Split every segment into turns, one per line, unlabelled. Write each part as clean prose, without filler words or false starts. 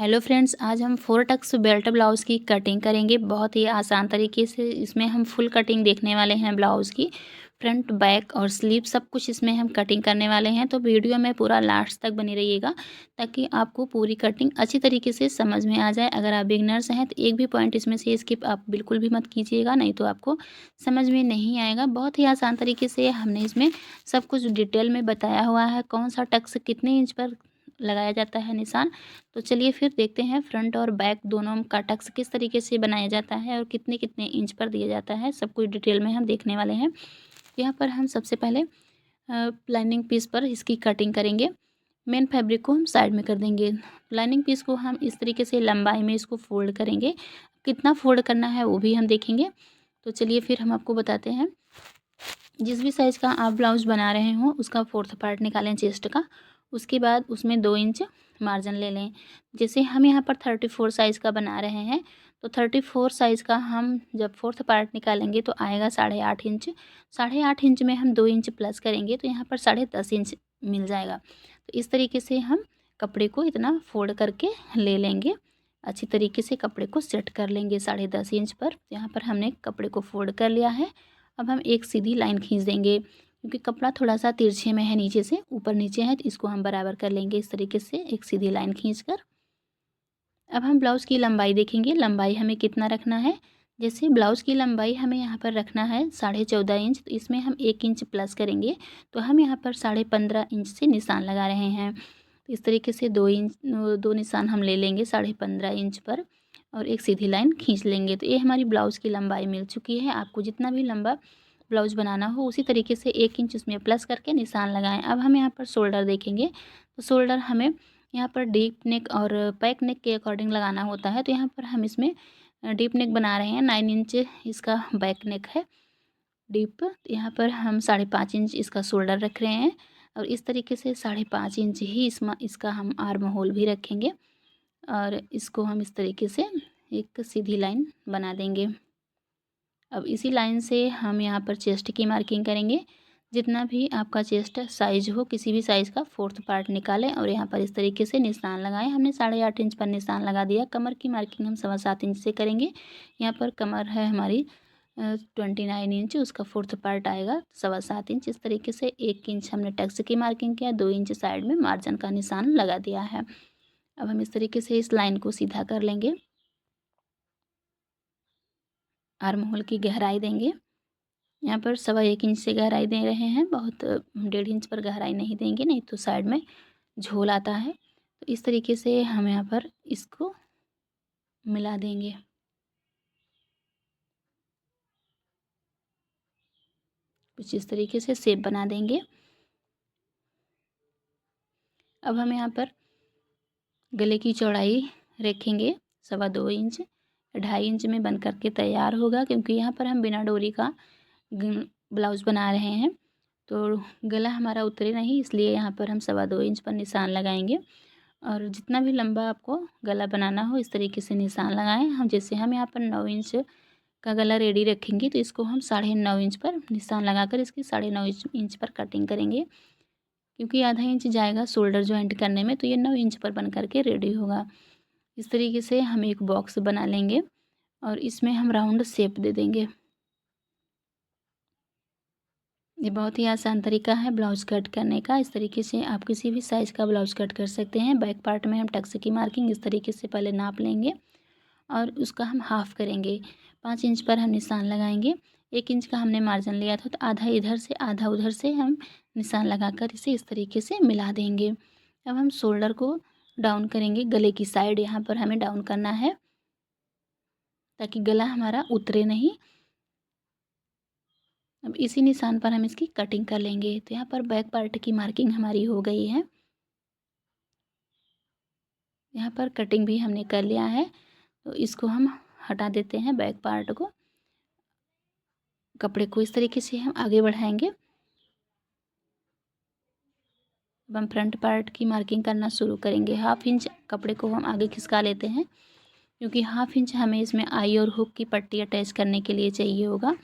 Hello friends, आज हम 4 Tux belt blouse की कटिंग करेंगे। बहुत ही आसान तरीके से इसमें हम फुल कटिंग देखने वाले हैं ब्लाउज़ की। फ्रंट, बैक और स्लीव सब कुछ इसमें हम कटिंग करने वाले हैं। तो वीडियो में पूरा लास्ट तक बनी रहिएगा ताकि आपको पूरी कटिंग अच्छी तरीके से समझ में आ जाए। अगर आप बिगनर्स हैं तो एक भी पॉइंट इसमें से स्किप आप बिल्कुल भी मत कीजिएगा, नहीं तो आपको समझ में नहीं आएगा। बहुत ही आसान तरीके से हमने इसमें सब कुछ डिटेल में बताया हुआ है, कौन सा टक्स कितने इंच पर लगाया जाता है निशान। तो चलिए फिर देखते हैं फ्रंट और बैक दोनों का टक्स किस तरीके से बनाया जाता है और कितने कितने इंच पर दिया जाता है, सब कुछ डिटेल में हम देखने वाले हैं। यहाँ पर हम सबसे पहले लाइनिंग पीस पर इसकी कटिंग करेंगे। मेन फैब्रिक को हम साइड में कर देंगे। लाइनिंग पीस को हम इस तरीके से लंबाई में इसको फोल्ड करेंगे। कितना फोल्ड करना है वो भी हम देखेंगे। तो चलिए फिर हम आपको बताते हैं। जिस भी साइज़ का आप ब्लाउज़ बना रहे हो उसका 4th पार्ट निकालें चेस्ट का। उसके बाद उसमें 2 इंच मार्जिन ले लें। जैसे हम यहाँ पर 34 साइज़ का बना रहे हैं तो 34 साइज़ का हम जब 4th पार्ट निकालेंगे तो आएगा 8.5 इंच। 8.5 इंच में हम 2 इंच प्लस करेंगे तो यहाँ पर 10.5 इंच मिल जाएगा। तो इस तरीके से हम कपड़े को इतना फोल्ड करके ले लेंगे। अच्छी तरीके से कपड़े को सेट कर लेंगे 10.5 इंच पर। यहाँ पर हमने कपड़े को फोल्ड कर लिया है। अब हम एक सीधी लाइन खींच देंगे क्योंकि कपड़ा थोड़ा सा तिरछे में है, नीचे से ऊपर नीचे है, तो इसको हम बराबर कर लेंगे इस तरीके से एक सीधी लाइन खींचकर। अब हम ब्लाउज़ की लंबाई देखेंगे, लंबाई हमें कितना रखना है। जैसे ब्लाउज़ की लंबाई हमें यहाँ पर रखना है 14.5 इंच, तो इसमें हम 1 इंच प्लस करेंगे तो हम यहाँ पर 15.5 इंच से निशान लगा रहे हैं। तो इस तरीके से 2 निशान हम ले लेंगे 15.5 इंच पर और एक सीधी लाइन खींच लेंगे। तो ये हमारी ब्लाउज़ की लंबाई मिल चुकी है। आपको जितना भी लंबा ब्लाउज़ बनाना हो उसी तरीके से 1 इंच उसमें प्लस करके निशान लगाएं। अब हम यहाँ पर शोल्डर देखेंगे तो शोल्डर हमें यहाँ पर डीप नेक और पैक नेक के अकॉर्डिंग लगाना होता है। तो यहाँ पर हम इसमें डीप नेक बना रहे हैं, 9 इंच इसका बैक नेक है डीप। यहाँ पर हम 5.5 इंच इसका शोल्डर रख रहे हैं और इस तरीके से 5.5 इंच ही इसका हम आर्म होल भी रखेंगे और इसको हम इस तरीके से एक सीधी लाइन बना देंगे। अब इसी लाइन से हम यहाँ पर चेस्ट की मार्किंग करेंगे। जितना भी आपका चेस्ट साइज़ हो, किसी भी साइज़ का 4th पार्ट निकालें और यहाँ पर इस तरीके से निशान लगाएं। हमने 8.5 इंच पर निशान लगा दिया। कमर की मार्किंग हम 7.25 इंच से करेंगे। यहाँ पर कमर है हमारी 29 इंच, उसका 4th पार्ट आएगा 7.25 इंच। इस तरीके से 1 इंच हमने टक्स की मार्किंग किया, 2 इंच साइड में मार्जिन का निशान लगा दिया है। अब हम इस तरीके से इस लाइन को सीधा कर लेंगे। आर्म होल की गहराई देंगे, यहाँ पर 1.25 इंच से गहराई दे रहे हैं। बहुत 1.5 इंच पर गहराई नहीं देंगे, नहीं तो साइड में झोल आता है। तो इस तरीके से हम यहाँ पर इसको मिला देंगे। कुछ इस तरीके से शेप बना देंगे। अब हम यहाँ पर गले की चौड़ाई रखेंगे 2.25 इंच। 2.5 इंच में बन करके तैयार होगा क्योंकि यहाँ पर हम बिना डोरी का ब्लाउज़ बना रहे हैं तो गला हमारा उतरे नहीं, इसलिए यहाँ पर हम 2.25 इंच पर निशान लगाएंगे। और जितना भी लंबा आपको गला बनाना हो इस तरीके से निशान लगाएं। हम यहाँ पर 9 इंच का गला रेडी रखेंगे तो इसको हम 9.5 इंच पर निशान लगाकर इसकी 9.5 इंच पर कटिंग करेंगे क्योंकि आधा इंच जाएगा शोल्डर जॉइंट करने में, तो ये 9 इंच पर बन करके रेडी होगा। इस तरीके से हम एक बॉक्स बना लेंगे और इसमें हम राउंड शेप दे देंगे। ये बहुत ही आसान तरीका है ब्लाउज़ कट करने का। इस तरीके से आप किसी भी साइज़ का ब्लाउज़ कट कर सकते हैं। बैक पार्ट में हम टक्स की मार्किंग इस तरीके से पहले नाप लेंगे और उसका हम हाफ़ करेंगे। 5 इंच पर हम निशान लगाएंगे। 1 इंच का हमने मार्जिन लिया था तो आधा इधर से आधा उधर से हम निशान लगाकर इसे इस तरीके से मिला देंगे। अब हम शोल्डर को डाउन करेंगे, गले की साइड यहाँ पर हमें डाउन करना है ताकि गला हमारा उतरे नहीं। अब इसी निशान पर हम इसकी कटिंग कर लेंगे। तो यहाँ पर बैक पार्ट की मार्किंग हमारी हो गई है। यहाँ पर कटिंग भी हमने कर लिया है तो इसको हम हटा देते हैं बैक पार्ट को। कपड़े को इस तरीके से हम आगे बढ़ाएंगे। अब हम फ्रंट पार्ट की मार्किंग करना शुरू करेंगे। 1/2 इंच कपड़े को हम आगे खिसका लेते हैं क्योंकि 1/2 इंच हमें इसमें आई और हुक की पट्टी अटैच करने के लिए चाहिए होगा।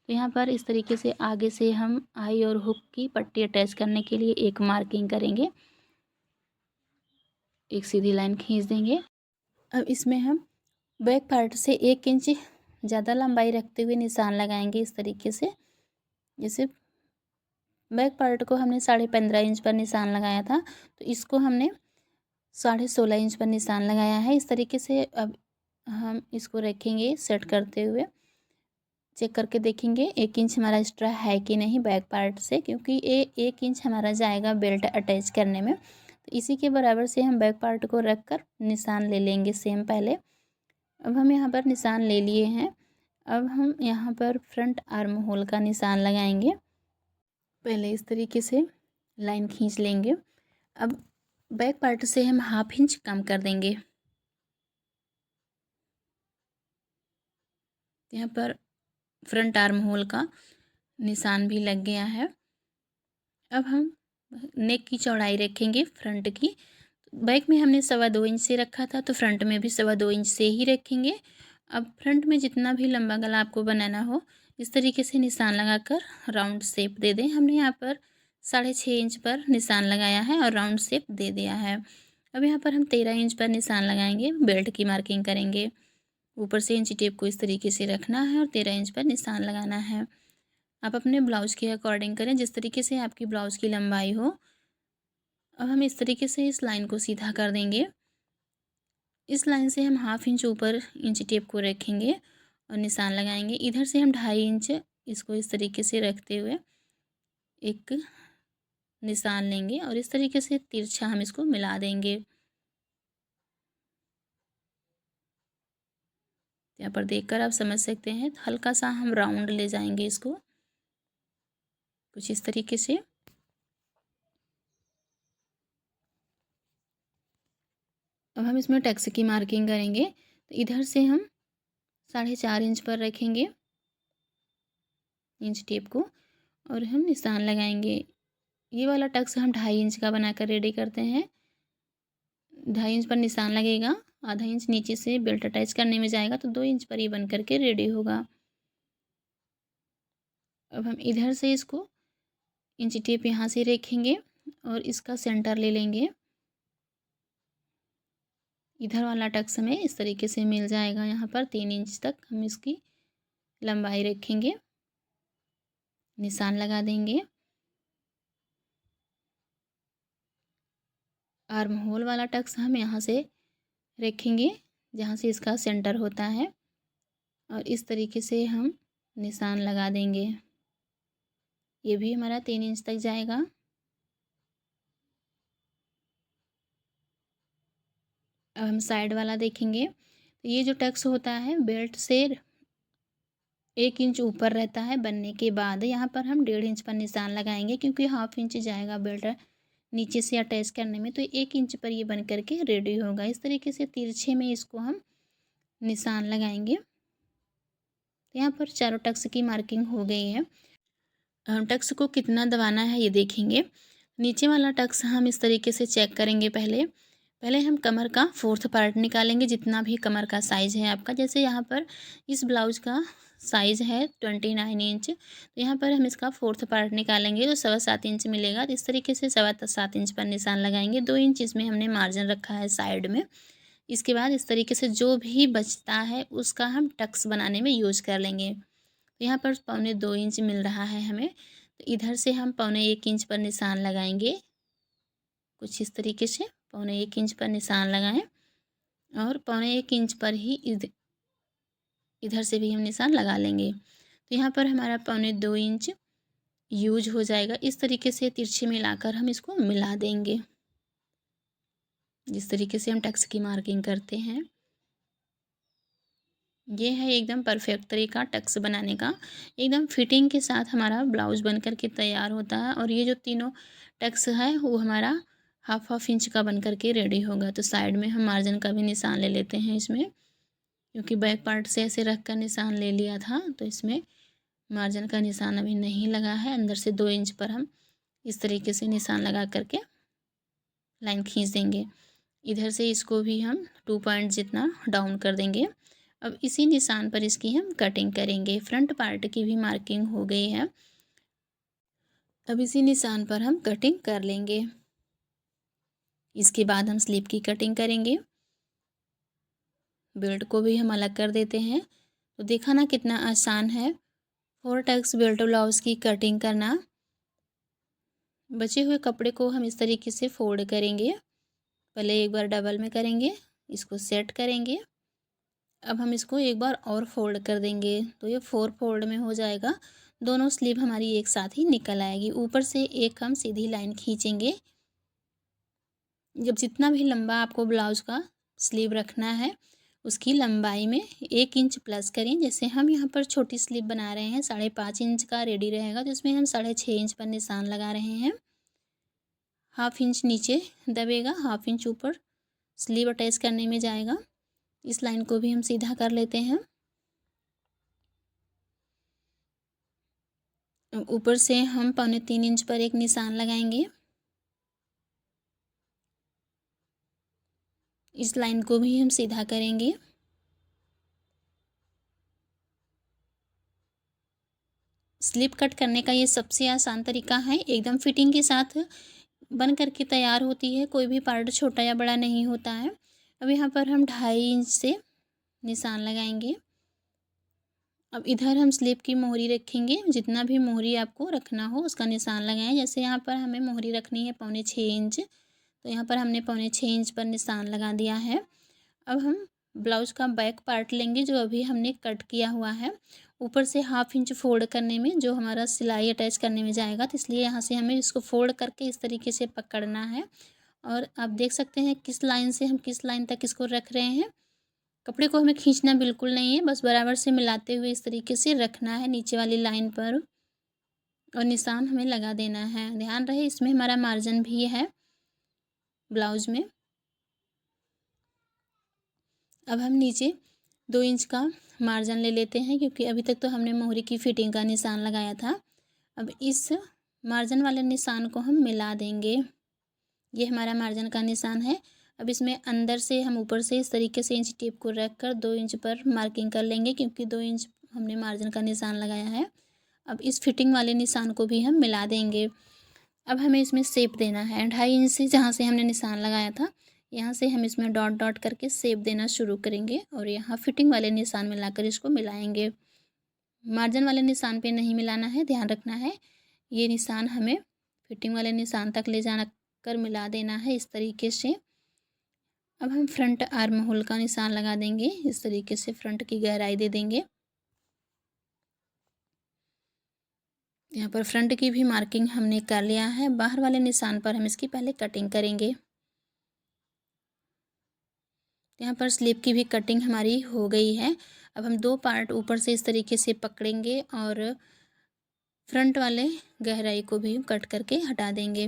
तो यहाँ पर इस तरीके से आगे से हम आई और हुक की पट्टी अटैच करने के लिए एक मार्किंग करेंगे, एक सीधी लाइन खींच देंगे। अब इसमें हम बैक पार्ट से 1 इंच ज़्यादा लंबाई रखते हुए निशान लगाएंगे इस तरीके से। जैसे बैक पार्ट को हमने 15.5 इंच पर निशान लगाया था, तो इसको हमने 16.5 इंच पर निशान लगाया है इस तरीके से। अब हम इसको रखेंगे सेट करते हुए, चेक करके देखेंगे 1 इंच हमारा एक्स्ट्रा है कि नहीं बैक पार्ट से, क्योंकि ये 1 इंच हमारा जाएगा बेल्ट अटैच करने में। तो इसी के बराबर से हम बैक पार्ट को रख कर निशान ले लेंगे सेम पहले। अब हम यहाँ पर निशान ले लिए हैं। अब हम यहाँ पर फ्रंट आर्म होल का निशान लगाएंगे। पहले इस तरीके से लाइन खींच लेंगे। अब बैक पार्ट से हम 1/2 इंच कम कर देंगे। यहाँ पर फ्रंट आर्म होल का निशान भी लग गया है। अब हम नेक की चौड़ाई रखेंगे फ्रंट की। बैक में हमने 2.25 इंच से रखा था, तो फ्रंट में भी 2.25 इंच से ही रखेंगे। अब फ्रंट में जितना भी लंबा गला आपको बनाना हो, इस तरीके से निशान लगाकर राउंड शेप दे दें। हमने यहाँ पर 6.5 इंच पर निशान लगाया है और राउंड शेप दे दिया है। अब यहाँ पर हम 13 इंच पर निशान लगाएंगे, बेल्ट की मार्किंग करेंगे। ऊपर से इंची टेप को इस तरीके से रखना है और 13 इंच पर निशान लगाना है। आप अपने ब्लाउज़ के अकॉर्डिंग करें, जिस तरीके से आपकी ब्लाउज़ की लंबाई हो। अब हम इस तरीके से इस लाइन को सीधा कर देंगे। इस लाइन से हम 1/2 इंच ऊपर इंची टेप को रखेंगे और निशान लगाएंगे। इधर से हम 2.5 इंच इसको इस तरीके से रखते हुए एक निशान लेंगे और इस तरीके से तिरछा हम इसको मिला देंगे। यहाँ पर देखकर आप समझ सकते हैं, तो हल्का सा हम राउंड ले जाएंगे इसको कुछ इस तरीके से। अब हम इसमें टक्स की मार्किंग करेंगे, तो इधर से हम 4.5 इंच पर रखेंगे इंच टेप को और हम निशान लगाएंगे। ये वाला टक्स हम 2.5 इंच का बनाकर रेडी करते हैं। 2.5 इंच पर निशान लगेगा, आधा इंच नीचे से बेल्ट अटैच करने में जाएगा, तो 2 इंच पर ये बन करके रेडी होगा। अब हम इधर से इसको इंची टेप यहाँ से रखेंगे और इसका सेंटर ले लेंगे। इधर वाला टक्स हमें इस तरीके से मिल जाएगा। यहाँ पर 3 इंच तक हम इसकी लंबाई रखेंगे, निशान लगा देंगे। आर्म होल वाला टक्स हम यहाँ से रखेंगे जहाँ से इसका सेंटर होता है और इस तरीके से हम निशान लगा देंगे। ये भी हमारा 3 इंच तक जाएगा। अब हम साइड वाला देखेंगे, तो ये जो टक्स होता है बेल्ट से 1 इंच ऊपर रहता है बनने के बाद। यहाँ पर हम 1.5 इंच पर निशान लगाएंगे, क्योंकि 1/2 इंच जाएगा बेल्ट नीचे से अटैच करने में, तो 1 इंच पर ये बन करके रेडी होगा। इस तरीके से तिरछे में इसको हम निशान लगाएंगे। तो यहाँ पर चारों टक्स की मार्किंग हो गई है। टक्स को कितना दबाना है ये देखेंगे। नीचे वाला टक्स हम इस तरीके से चेक करेंगे। पहले हम कमर का 4th पार्ट निकालेंगे, जितना भी कमर का साइज़ है आपका। जैसे यहाँ पर इस ब्लाउज का साइज़ है 29 इंच, तो यहाँ पर हम इसका 4th पार्ट निकालेंगे तो 7.25 इंच मिलेगा। तो इस तरीके से 7.25 इंच पर निशान लगाएंगे। 2 इंच इसमें हमने मार्जिन रखा है साइड में। इसके बाद इस तरीके से जो भी बचता है उसका हम टक्स बनाने में यूज कर लेंगे। तो यहाँ पर 2.25 इंच मिल रहा है हमें, तो इधर से हम 1.25 इंच पर निशान लगाएंगे। कुछ इस तरीके से 1.25 इंच पर निशान लगाएं और 1.25 इंच पर ही इधर से भी हम निशान लगा लेंगे। तो यहाँ पर हमारा 2.25 इंच यूज हो जाएगा। इस तरीके से तिरछे मिलाकर हम इसको मिला देंगे, जिस तरीके से हम टक्स की मार्किंग करते हैं। ये है एकदम परफेक्ट तरीका टक्स बनाने का। एकदम फिटिंग के साथ हमारा ब्लाउज बन कर के तैयार होता है। और ये जो तीनों टक्स है वो हमारा 1/2 इंच का बन कर के रेडी होगा। तो साइड में हम मार्जिन का भी निशान ले लेते हैं इसमें, क्योंकि बैक पार्ट से ऐसे रख कर निशान ले लिया था, तो इसमें मार्जिन का निशान अभी नहीं लगा है। अंदर से 2 इंच पर हम इस तरीके से निशान लगा करके लाइन खींच देंगे। इधर से इसको भी हम 2 पॉइंट जितना डाउन कर देंगे। अब इसी निशान पर इसकी हम कटिंग करेंगे। फ्रंट पार्ट की भी मार्किंग हो गई है। अब इसी निशान पर हम कटिंग कर लेंगे। इसके बाद हम स्लीव की कटिंग करेंगे। बेल्ट को भी हम अलग कर देते हैं। तो देखा ना कितना आसान है 4 टक्स बेल्ट ब्लाउज़ की कटिंग करना। बचे हुए कपड़े को हम इस तरीके से फोल्ड करेंगे। पहले एक बार डबल में करेंगे, इसको सेट करेंगे। अब हम इसको एक बार और फोल्ड कर देंगे तो ये 4 फोल्ड में हो जाएगा। दोनों स्लीव हमारी एक साथ ही निकल आएगी। ऊपर से एक हम सीधी लाइन खींचेंगे। जब जितना भी लंबा आपको ब्लाउज़ का स्लीव रखना है उसकी लंबाई में 1 इंच प्लस करें। जैसे हम यहाँ पर छोटी स्लीव बना रहे हैं 5.5 इंच का रेडी रहेगा, तो इसमें हम 6.5 इंच पर निशान लगा रहे हैं। 1/2 इंच नीचे दबेगा, 1/2 इंच ऊपर स्लीव अटैच करने में जाएगा। इस लाइन को भी हम सीधा कर लेते हैं। ऊपर से हम 3.25 इंच पर एक निशान लगाएंगे। इस लाइन को भी हम सीधा करेंगे। स्लिप कट करने का ये सबसे आसान तरीका है, एकदम फिटिंग के साथ बन करके तैयार होती है। कोई भी पार्ट छोटा या बड़ा नहीं होता है। अब यहाँ पर हम 2.5 इंच से निशान लगाएंगे। अब इधर हम स्लिप की मोहरी रखेंगे। जितना भी मोहरी आपको रखना हो उसका निशान लगाएं। जैसे यहाँ पर हमें मोहरी रखनी है 6.25 इंच, तो यहाँ पर हमने 6.25 इंच पर निशान लगा दिया है। अब हम ब्लाउज़ का बैक पार्ट लेंगे जो अभी हमने कट किया हुआ है। ऊपर से 1/2 इंच फोल्ड करने में जो हमारा सिलाई अटैच करने में जाएगा, तो इसलिए यहाँ से हमें इसको फोल्ड करके इस तरीके से पकड़ना है। और आप देख सकते हैं किस लाइन से हम किस लाइन तक इसको रख रहे हैं। कपड़े को हमें खींचना बिल्कुल नहीं है, बस बराबर से मिलाते हुए इस तरीके से रखना है नीचे वाली लाइन पर, और निशान हमें लगा देना है। ध्यान रहे इसमें हमारा मार्जिन भी है ब्लाउज़ में। अब हम नीचे 2 इंच का मार्जिन ले लेते हैं, क्योंकि अभी तक तो हमने मोहरी की फिटिंग का निशान लगाया था। अब इस मार्जिन वाले निशान को हम मिला देंगे। ये हमारा मार्जिन का निशान है। अब इसमें अंदर से हम ऊपर से इस तरीके से इंच टेप को रख कर 2 इंच पर मार्किंग कर लेंगे, क्योंकि 2 इंच हमने मार्जिन का निशान लगाया है। अब इस फिटिंग वाले निशान को भी हम मिला देंगे। अब हमें इसमें शेप देना है। 2.5 इंच से जहाँ से हमने निशान लगाया था, यहाँ से हम इसमें डॉट डॉट करके शेप देना शुरू करेंगे और यहाँ फिटिंग वाले निशान मिलाकर इसको मिलाएंगे। मार्जिन वाले निशान पे नहीं मिलाना है, ध्यान रखना है। ये निशान हमें फिटिंग वाले निशान तक ले जाना कर मिला देना है इस तरीके से। अब हम फ्रंट आर्म होल का निशान लगा देंगे। इस तरीके से फ्रंट की गहराई दे देंगे। यहाँ पर फ्रंट की भी मार्किंग हमने कर लिया है। बाहर वाले निशान पर हम इसकी पहले कटिंग करेंगे। यहाँ पर स्लीव की भी कटिंग हमारी हो गई है। अब हम 2 पार्ट ऊपर से इस तरीके से पकड़ेंगे और फ्रंट वाले गहराई को भी कट करके हटा देंगे।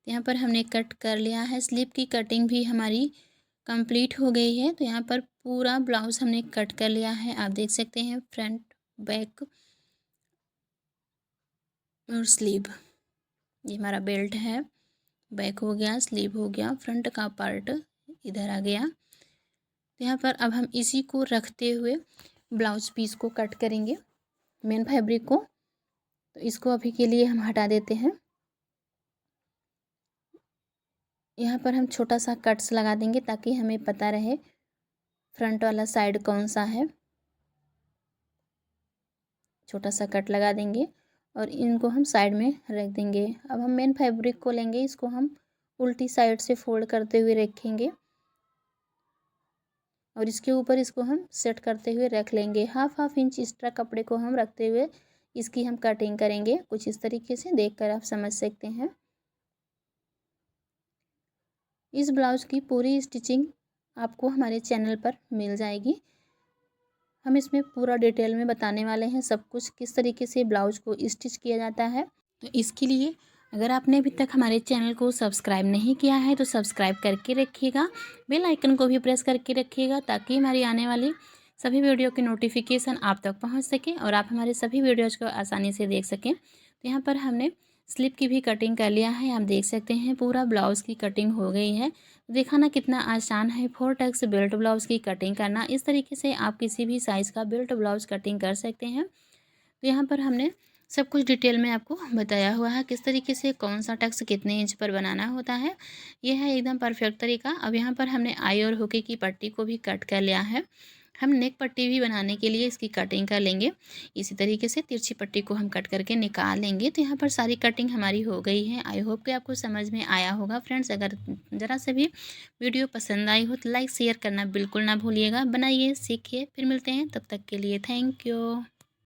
यहाँ पर हमने कट कर लिया है। स्लीव की कटिंग भी हमारी कंप्लीट हो गई है। तो यहाँ पर पूरा ब्लाउज़ हमने कट कर लिया है। आप देख सकते हैं फ्रंट, बैक और स्लीव। ये हमारा बेल्ट है। बैक हो गया, स्लीव हो गया, फ्रंट का पार्ट इधर आ गया। तो यहाँ पर अब हम इसी को रखते हुए ब्लाउज़ पीस को कट करेंगे, मेन फैब्रिक को। तो इसको अभी के लिए हम हटा देते हैं। यहाँ पर हम छोटा सा कट्स लगा देंगे ताकि हमें पता रहे फ्रंट वाला साइड कौन सा है। छोटा सा कट लगा देंगे और इनको हम साइड में रख देंगे। अब हम मेन फैब्रिक को लेंगे, इसको हम उल्टी साइड से फोल्ड करते हुए रखेंगे और इसके ऊपर इसको हम सेट करते हुए रख लेंगे। 1/2 इंच एक्स्ट्रा कपड़े को हम रखते हुए इसकी हम कटिंग करेंगे। कुछ इस तरीके से देखकर आप समझ सकते हैं। इस ब्लाउज़ की पूरी स्टिचिंग आपको हमारे चैनल पर मिल जाएगी। हम इसमें पूरा डिटेल में बताने वाले हैं सब कुछ, किस तरीके से ब्लाउज़ को स्टिच किया जाता है। तो इसके लिए अगर आपने अभी तक हमारे चैनल को सब्सक्राइब नहीं किया है तो सब्सक्राइब करके रखिएगा। बेल आइकन को भी प्रेस करके रखिएगा ताकि हमारी आने वाली सभी वीडियो की नोटिफिकेशन आप तक पहुंच सके और आप हमारे सभी वीडियोज़ को आसानी से देख सकें। तो यहाँ पर हमने स्लिप की भी कटिंग कर लिया है। आप देख सकते हैं पूरा ब्लाउज़ की कटिंग हो गई है। देखा ना कितना आसान है 4 टक्स बेल्ट ब्लाउज़ की कटिंग करना। इस तरीके से आप किसी भी साइज़ का बेल्ट ब्लाउज़ कटिंग कर सकते हैं। तो यहाँ पर हमने सब कुछ डिटेल में आपको बताया हुआ है किस तरीके से कौन सा टक्स कितने इंच पर बनाना होता है। ये है एकदम परफेक्ट तरीका। अब यहाँ पर हमने आई और होके की पट्टी को भी कट कर लिया है। हम नेक पट्टी भी बनाने के लिए इसकी कटिंग कर लेंगे। इसी तरीके से तिरछी पट्टी को हम कट करके निकाल लेंगे। तो यहाँ पर सारी कटिंग हमारी हो गई है। आई होप कि आपको समझ में आया होगा फ्रेंड्स। अगर ज़रा से भी वीडियो पसंद आई हो तो लाइक शेयर करना बिल्कुल ना भूलिएगा। बनाइए, सीखिए, फिर मिलते हैं, तब तक के लिए थैंक यू।